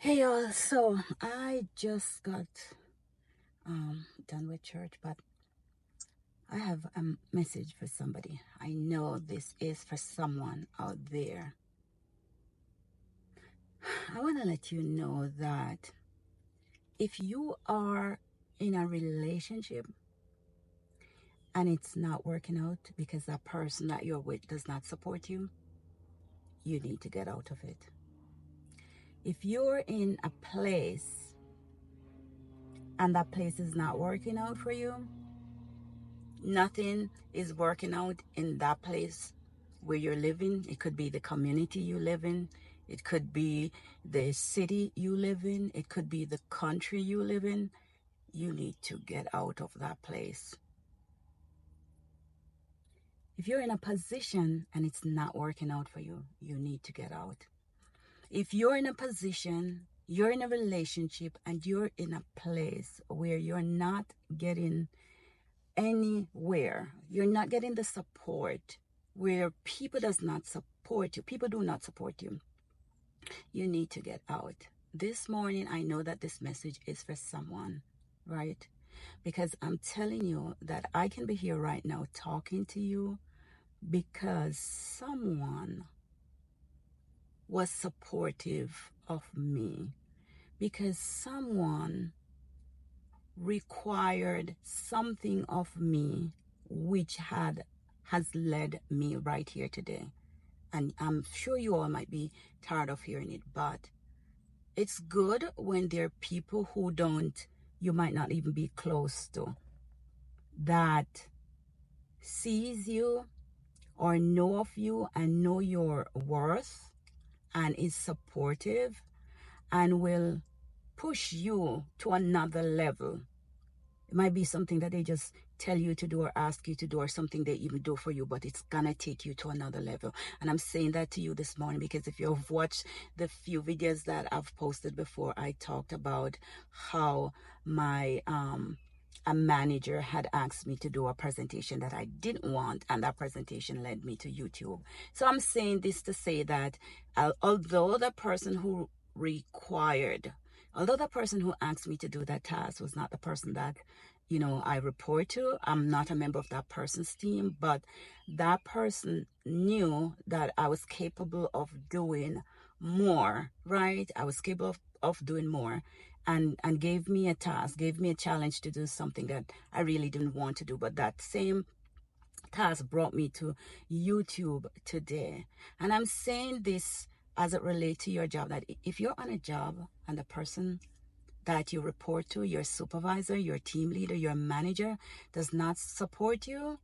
Hey y'all, so I just got done with church, but I have a message for somebody. I know this is for someone out there. I want to let you know that if you are in a relationship and it's not working out because that person that you're with does not support you, you need to get out of it. If you're in a place and that place is not working out for you, nothing is working out in that place where you're living. It could be the community you live in. It could be the city you live in. It could be the country you live in. You need to get out of that place. If you're in a position and it's not working out for you, you need to get out. If you're in a position, you're in a relationship, and you're in a place where you're not getting anywhere, you're not getting the support, where people does not support you, people do not support you, you need to get out. This morning, I know that this message is for someone, right? Because I'm telling you that I can be here right now talking to you because someone was supportive of me, because someone required something of me which has led me right here today. And I'm sure you all might be tired of hearing it, but it's good when there are people who you might not even be close to, that sees you or know of you and know your worth and is supportive and will push you to another level. It might be something that they just tell you to do or ask you to do, or something they even do for you, but it's gonna take you to another level. And I'm saying that to you this morning because if you've watched the few videos that I've posted before, I talked about how my a manager had asked me to do a presentation that I didn't want, and that presentation led me to YouTube. So I'm saying this to say that although the person who required although the person who asked me to do that task was not the person that I report to, I'm not a member of that person's team, but that person knew that I was capable of doing more, right? I was capable of doing more, and gave me a task, gave me a challenge to do something that I really didn't want to do. But that same task brought me to YouTube today. And I'm saying this as it relates to your job, that if you're on a job and the person that you report to, your supervisor, your team leader, your manager, does not support you,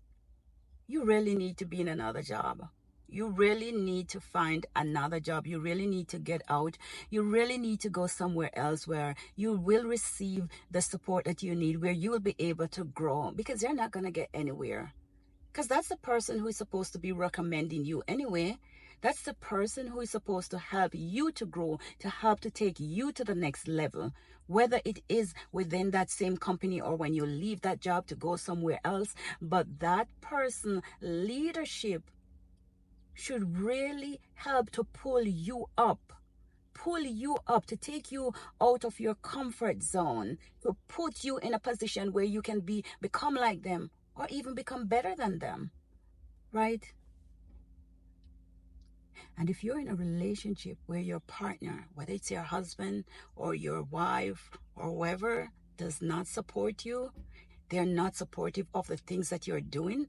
you really need to be in another job. You really need to find another job. You really need to get out. You really need to go somewhere else where you will receive the support that you need, where you will be able to grow, because you're not going to get anywhere. Because that's the person who is supposed to be recommending you anyway. That's the person who is supposed to help you to grow, to help to take you to the next level, whether it is within that same company or when you leave that job to go somewhere else. But that person, leadership, should really help to pull you up, to take you out of your comfort zone, to put you in a position where you can become like them, or even become better than them, right? And if you're in a relationship where your partner, whether it's your husband or your wife or whoever, does not support you, they're not supportive of the things that you're doing,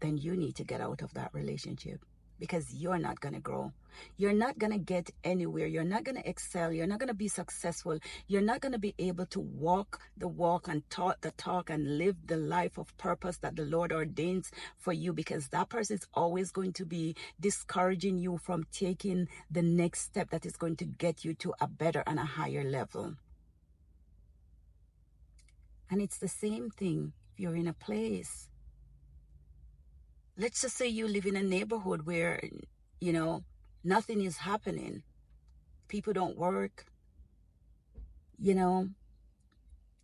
then you need to get out of that relationship, because you're not going to grow. You're not going to get anywhere. You're not going to excel. You're not going to be successful. You're not going to be able to walk the walk and talk the talk and live the life of purpose that the Lord ordains for you, because that person is always going to be discouraging you from taking the next step that is going to get you to a better and a higher level. And it's the same thing if you're in a place. Let's just say you live in a neighborhood where, nothing is happening. People don't work, you know,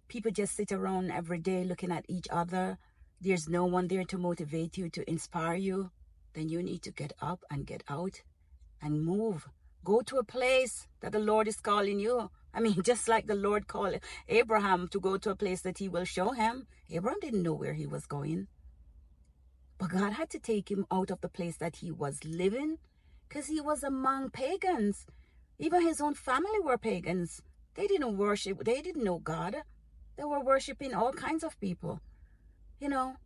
people just sit around every day looking at each other. There's no one there to motivate you, to inspire you. Then you need to get up and get out and move. Go to a place that the Lord is calling you. I mean, just like the Lord called Abraham to go to a place that he will show him. Abraham didn't know where he was going. But God had to take him out of the place that he was living because he was among pagans. Even his own family were pagans. They didn't worship. They didn't know God. They were worshiping all kinds of people. You know,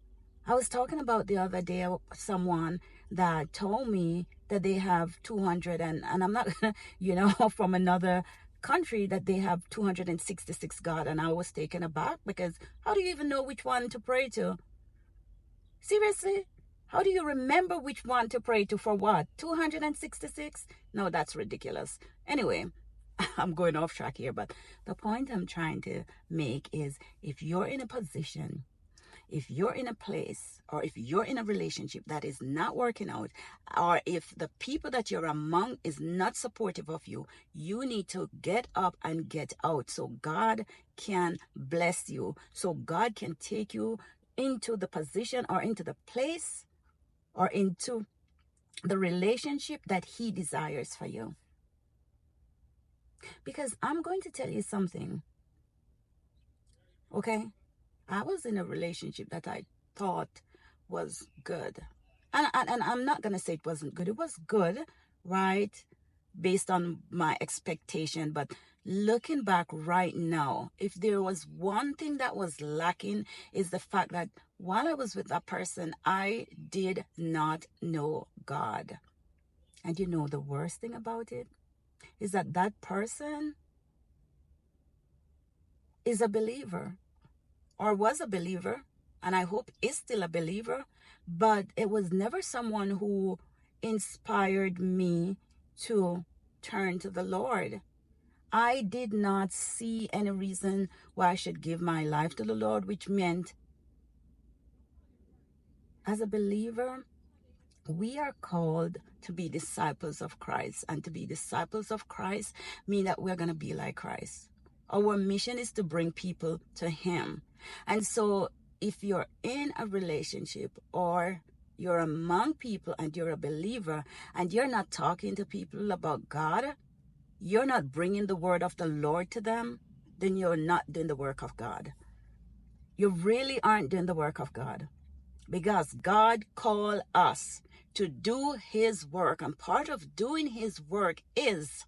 I was talking about the other day someone that told me that they have 200 and I'm not from another country, that they have 266 God, and I was taken aback because how do you even know which one to pray to? Seriously? How do you remember which one to pray to for what? 266? No, that's ridiculous. Anyway, I'm going off track here, but the point I'm trying to make is if you're in a position, if you're in a place, or if you're in a relationship that is not working out, or if the people that you're among is not supportive of you, you need to get up and get out so God can bless you, so God can take you into the position or into the place or into the relationship that He desires for you. Because I'm going to tell you something, okay? I was in a relationship that I thought was good. And I'm not going to say it wasn't good. It was good, right? Based on my expectation. But looking back right now, if there was one thing that was lacking, is the fact that while I was with that person, I did not know God. And you know the worst thing about it is that that person is a believer, or was a believer, and I hope is still a believer, but it was never someone who inspired me to turn to the Lord. I did not see any reason why I should give my life to the Lord, which meant as a believer, we are called to be disciples of Christ, and to be disciples of Christ mean that we're going to be like Christ. Our mission is to bring people to Him. And so if you're in a relationship or you're among people and you're a believer and you're not talking to people about God, you're not bringing the word of the Lord to them, then you're not doing the work of God. You really aren't doing the work of God, because God called us to do His work, and part of doing His work is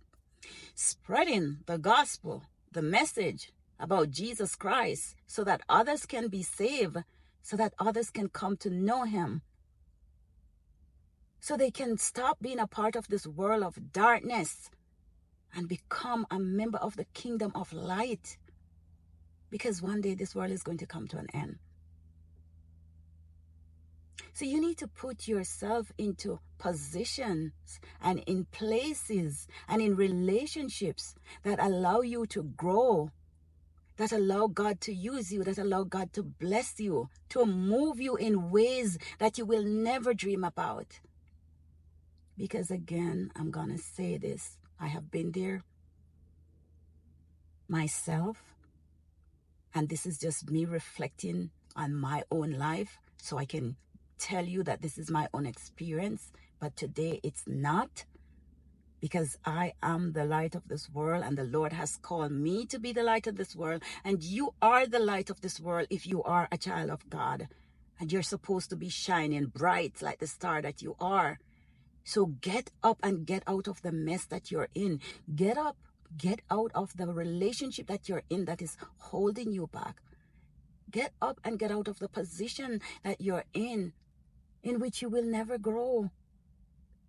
spreading the gospel, the message about Jesus Christ, so that others can be saved, so that others can come to know Him, so they can stop being a part of this world of darkness and become a member of the kingdom of light, because one day this world is going to come to an end. So you need to put yourself into positions and in places and in relationships that allow you to grow, that allow God to use you, that allow God to bless you, to move you in ways that you will never dream about. Because again, I'm going to say this, I have been there myself, and this is just me reflecting on my own life, so I can tell you that this is my own experience. But today it's not, because I am the light of this world, and the Lord has called me to be the light of this world. And you are the light of this world if you are a child of God, and you're supposed to be shining bright like the star that you are. So get up and get out of the mess that you're in. Get up, get out of the relationship that you're in that is holding you back. Get up and get out of the position that you're in which you will never grow.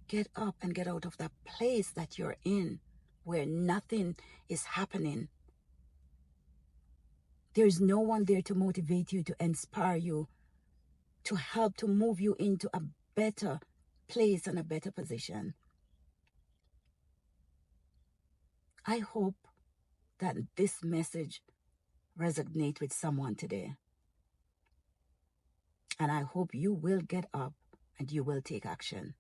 Get up and get out of that place that you're in where nothing is happening. There's no one there to motivate you, to inspire you, to help to move you into a better place and a better position. I hope that this message resonates with someone today. And I hope you will get up and you will take action.